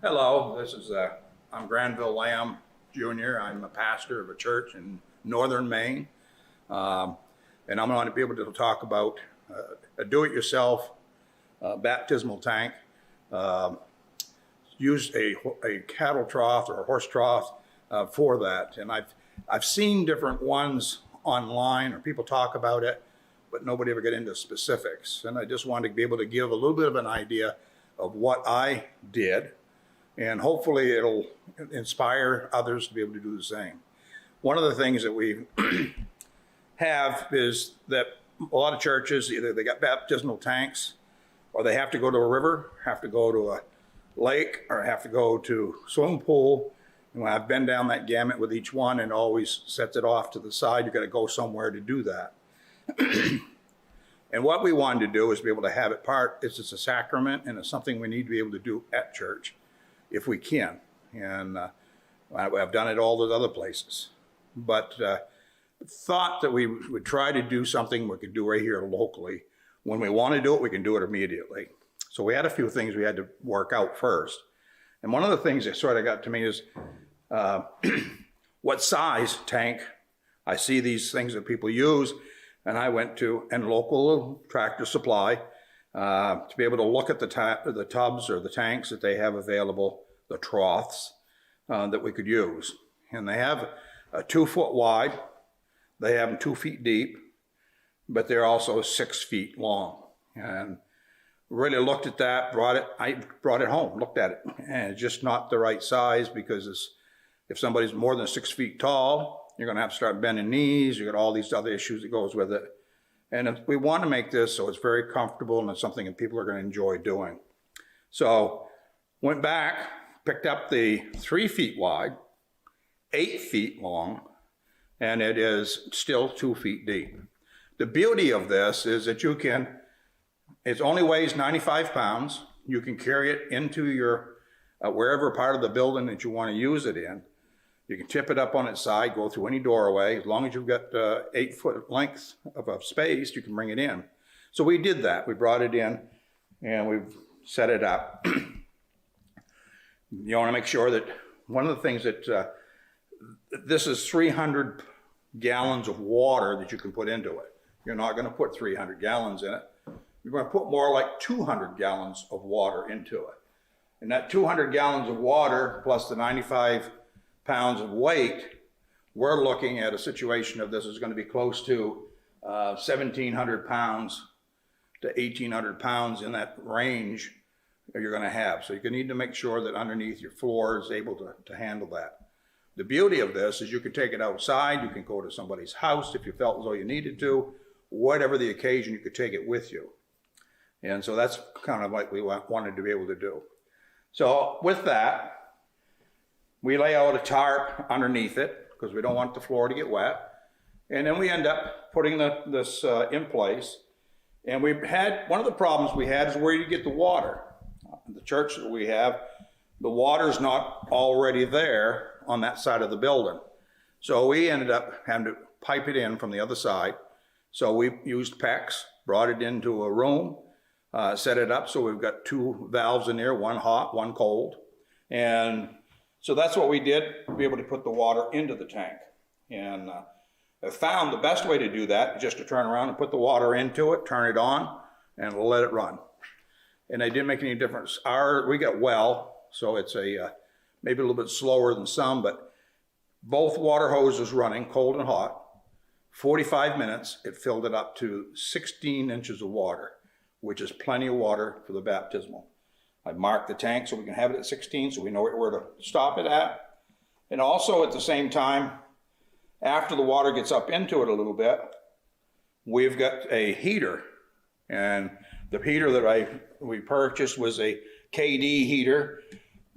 Hello, I'm Granvil JR. I'm a pastor of a church in northern Maine. And I'm going to be able to talk about a do-it-yourself baptismal tank. Use a cattle trough or a horse trough for that. And I've seen different ones online, or people talk about it, but nobody ever get into specifics. And I just wanted to be able to give a little bit of an idea of what I did, and hopefully it'll inspire others to be able to do the same. One of the things that we have is that a lot of churches, either they got baptismal tanks, or they have to go to a river, have to go to a lake, or have to go to a swimming pool. And I've been down that gamut with each one, and always sets it off to the side. You got to go somewhere to do that. And what we wanted to do is be able to have it it's a sacrament, and it's something we need to be able to do at church if we can. And I've done it all those other places. But thought that we would try to do something we could do right here locally. When we want to do it, we can do it immediately. So we had a few things we had to work out first. And one of the things that sort of got to me is what size tank. I see these things that people use, and I went to a local Tractor Supply to be able to look at the tubs or the tanks that they have available, the troughs that we could use. And they have a 2 foot wide, they have them 2 feet deep, but they're also 6 feet long. And really looked at that, I brought it home, looked at it, and it's just not the right size, because if somebody's more than 6 feet tall, you're going to have to start bending knees. You got all these other issues that goes with it. And we want to make this so it's very comfortable and it's something that people are going to enjoy doing. So went back, picked up the 3 feet wide, 8 feet long, and it is still 2 feet deep. The beauty of this is that it only weighs 95 pounds. You can carry it into your, wherever part of the building that you want to use it in. You can tip it up on its side, go through any doorway. As long as you've got 8 foot length of space, you can bring it in. So we did that. We brought it in and we've set it up. You want to make sure that one of the things that this is 300 gallons of water that you can put into it. You're not going to put 300 gallons in it. You're going to put more like 200 gallons of water into it. And that 200 gallons of water plus the 95 pounds of weight, we're looking at a situation of this is going to be close to 1,700 pounds to 1,800 pounds, in that range that you're going to have. So you need to make sure that underneath your floor is able to handle that. The beauty of this is you can take it outside, you can go to somebody's house if you felt as though you needed to, whatever the occasion, you could take it with you. And so that's kind of like we wanted to be able to do. So with that, we lay out a tarp underneath it because we don't want the floor to get wet. And then we end up putting this in place. And one of the problems we had is where you get the water. The church that we have, the water's not already there on that side of the building. So we ended up having to pipe it in from the other side. So we used PEX, brought it into a room, set it up so we've got 2 valves in there, one hot, one cold. And so that's what we did to be able to put the water into the tank. And I found the best way to do that is just to turn around and put the water into it, turn it on, and we'll let it run. And it didn't make any difference. We got well, so it's maybe a little bit slower than some, but both water hoses running, cold and hot. 45 minutes, it filled it up to 16 inches of water, which is plenty of water for the baptismal. I marked the tank so we can have it at 16, so we know where to stop it at. And also at the same time, after the water gets up into it a little bit, we've got a heater. And the heater that we purchased was a KD heater.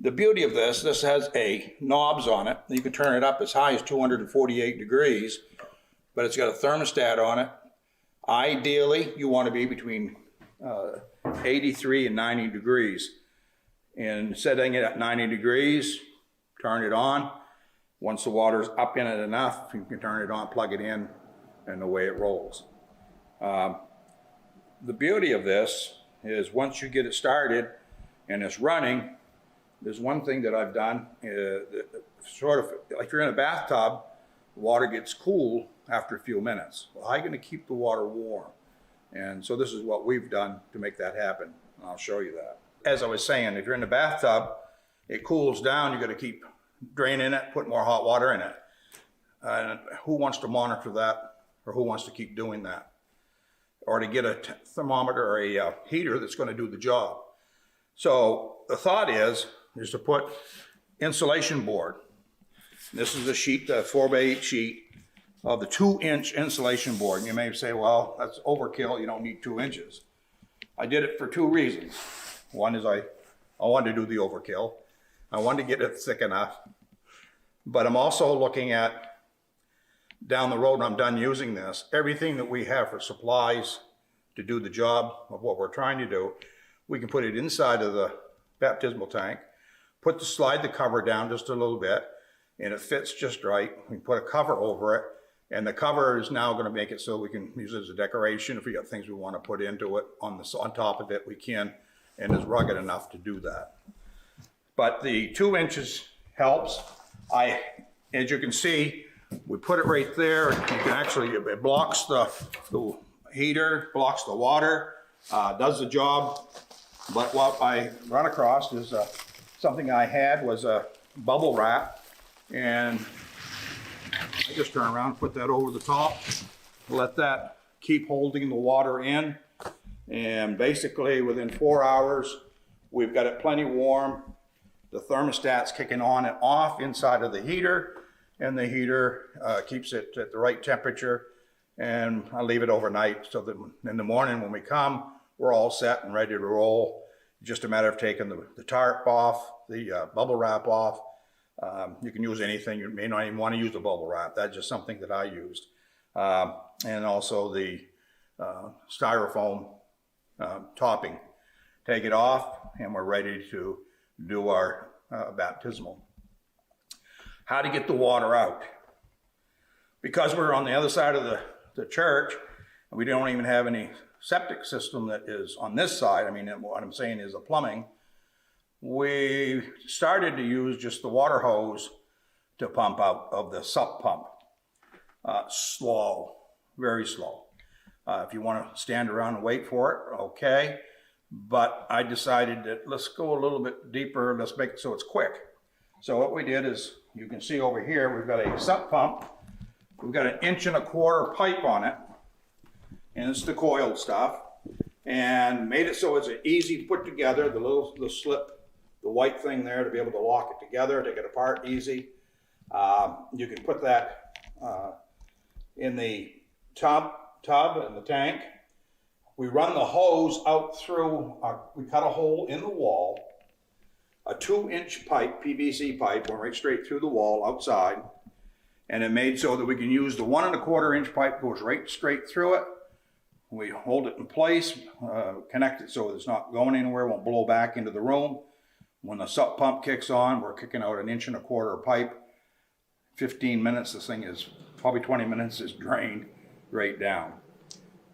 The beauty of this has knobs on it. You can turn it up as high as 248 degrees, but it's got a thermostat on it. Ideally, you want to be between 83 and 90 degrees. And setting it at 90 degrees, turn it on. Once the water's up in it enough, you can turn it on, plug it in, and away it rolls. The beauty of this is once you get it started and it's running, there's one thing that I've done, sort of, like if you're in a bathtub, water gets cool after a few minutes. Well, how are you going to keep the water warm? And so this is what we've done to make that happen. And I'll show you that. As I was saying, if you're in the bathtub, it cools down. You got to keep draining it, put more hot water in it. And who wants to monitor that, or who wants to keep doing that? Or to get a thermometer or a heater that's going to do the job. So the thought is to put insulation board. This is a sheet, a 4x8 sheet of the 2-inch insulation board. And you may say, well, that's overkill. You don't need 2 inches. I did it for 2 reasons. One is I wanted to do the overkill. I wanted to get it thick enough. But I'm also looking at down the road when I'm done using this, everything that we have for supplies to do the job of what we're trying to do, we can put it inside of the baptismal tank, slide the cover down just a little bit, and it fits just right. We can put a cover over it, and the cover is now going to make it so we can use it as a decoration. If we got things we want to put into it on top of it, we can, and it's rugged enough to do that. But the 2 inches helps. As you can see, we put it right there. You can actually, it blocks the heater, blocks the water, does the job. But what I run across is something I had was a bubble wrap, and I just turn around, put that over the top, let that keep holding the water in, and basically within 4 hours, we've got it plenty warm. The thermostat's kicking on and off inside of the heater, and the heater keeps it at the right temperature, and I leave it overnight so that in the morning when we come, we're all set and ready to roll. Just a matter of taking the tarp off, the bubble wrap off. You can use anything. You may not even want to use the bubble wrap. That's just something that I used. And also the styrofoam topping. Take it off, and we're ready to do our baptismal. How to get the water out. Because we're on the other side of the church, and we don't even have any septic system that is on this side. I mean, what I'm saying is the plumbing. We started to use just the water hose to pump out of the sup pump. Slow, very slow. If you want to stand around and wait for it, okay. But I decided that let's go a little bit deeper. Let's make it so it's quick. So what we did is, you can see over here, we've got a sup pump. We've got an 1.25 inch pipe on it, and it's the coiled stuff, and made it so it's easy to put together. The slip, the white thing there to be able to lock it together, take it apart easy. You can put that in the tub in the tank. We run the hose out through, we cut a hole in the wall, a 2-inch pipe, PVC pipe, went right straight through the wall outside, and it made so that we can use the 1.25 inch pipe, goes right straight through it. We hold it in place, connect it so it's not going anywhere, won't blow back into the room. When the sup pump kicks on, we're kicking out an 1.25 inch pipe. 15 minutes, this thing is, probably 20 minutes is drained right down.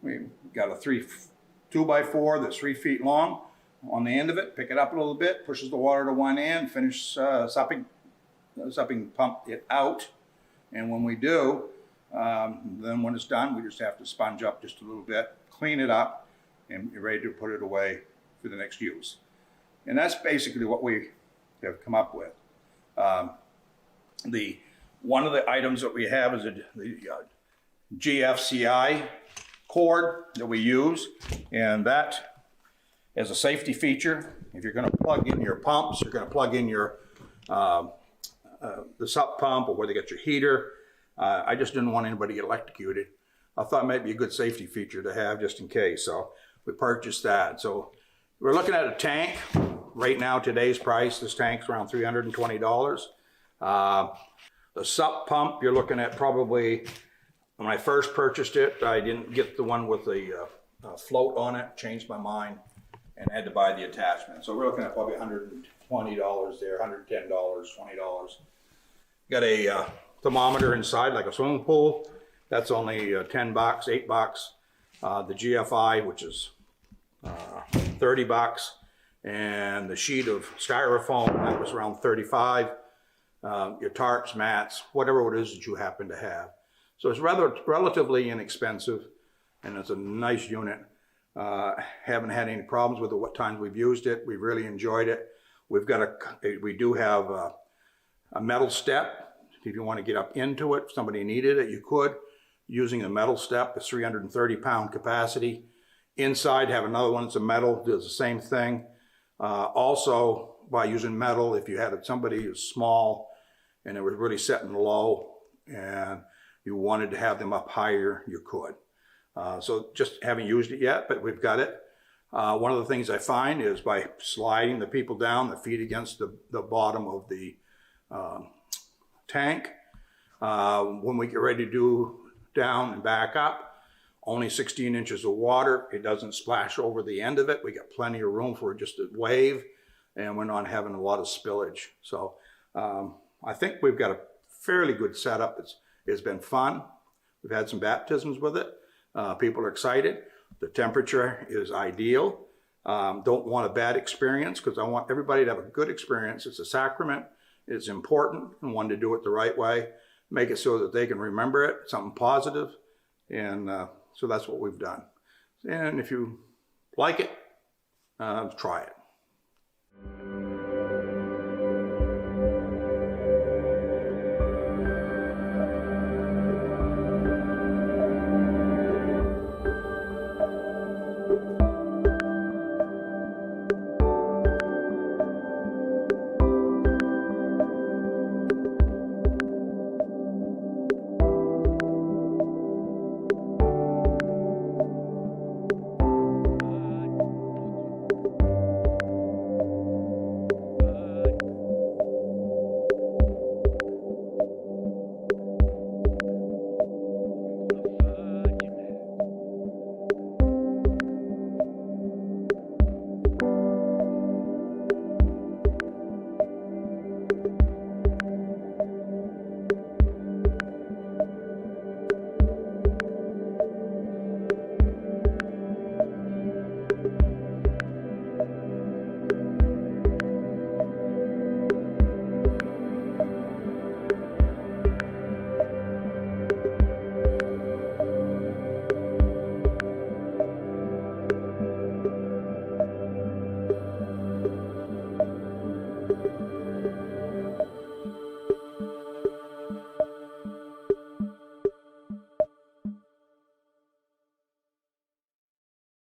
We've got a 2x4 that's 3 feet long. On the end of it, pick it up a little bit, pushes the water to one end, finish supping pump it out. And when we do, then when it's done, we just have to sponge up just a little bit, clean it up, and you're ready to put it away for the next use. And that's basically what we have come up with. One of the items that we have is the GFCI cord that we use, and that as a safety feature, if you're going to plug in your pumps, you're going to plug in your the sup pump or where they get your heater. I just didn't want anybody to get electrocuted. I thought it might be a good safety feature to have just in case, so we purchased that. So we're looking at a tank. Right now, today's price, this tank's around $320. The sup pump, you're looking at probably, when I first purchased it, I didn't get the one with the float on it, changed my mind, and had to buy the attachment. So we're looking at probably $120 there, $110, $20. Got a thermometer inside like a swimming pool. That's only $10, $8. The GFI, which is $30. and the sheet of styrofoam, that was around 35. Your tarps, mats, whatever it is that you happen to have. So it's relatively inexpensive, and it's a nice unit. Haven't had any problems with it what times we've used it. We've really enjoyed it. We do have a metal step. If you want to get up into it, if somebody needed it, you could. Using a metal step, it's 330-pound capacity. Inside, have another one that's a metal, does the same thing. Also, by using metal, if you had somebody who's small and it was really setting low and you wanted to have them up higher, you could. So just haven't used it yet, but we've got it. One of the things I find is by sliding the people down, the feet against the bottom of the tank, when we get ready to do down and back up, only 16 inches of water. It doesn't splash over the end of it. We got plenty of room for just a wave, and we're not having a lot of spillage. So I think we've got a fairly good setup. It's been fun. We've had some baptisms with it. People are excited. The temperature is ideal. Don't want a bad experience, because I want everybody to have a good experience. It's a sacrament. It's important, and one to do it the right way. Make it so that they can remember it, something positive. And so that's what we've done. And if you like it, try it.